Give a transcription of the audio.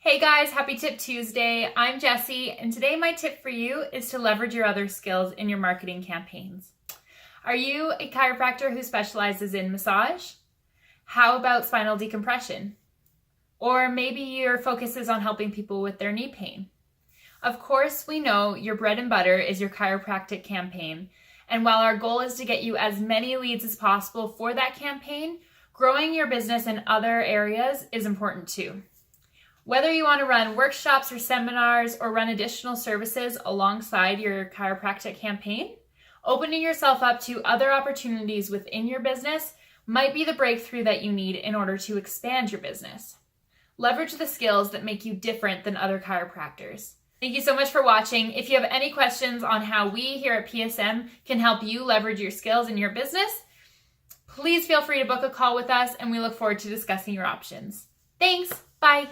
Hey guys, happy Tip Tuesday. I'm Jessie, and today my tip for you is to leverage your other skills in your marketing campaigns. Are you a chiropractor who specializes in massage? How about spinal decompression? Or maybe your focus is on helping people with their knee pain. Of course, we know your bread and butter is your chiropractic campaign, and while our goal is to get you as many leads as possible for that campaign, growing your business in other areas is important too. Whether you want to run workshops or seminars or run additional services alongside your chiropractic campaign, opening yourself up to other opportunities within your business might be the breakthrough that you need in order to expand your business. Leverage the skills that make you different than other chiropractors. Thank you so much for watching. If you have any questions on how we here at PSM can help you leverage your skills in your business, please feel free to book a call with us, and we look forward to discussing your options. Thanks. Bye.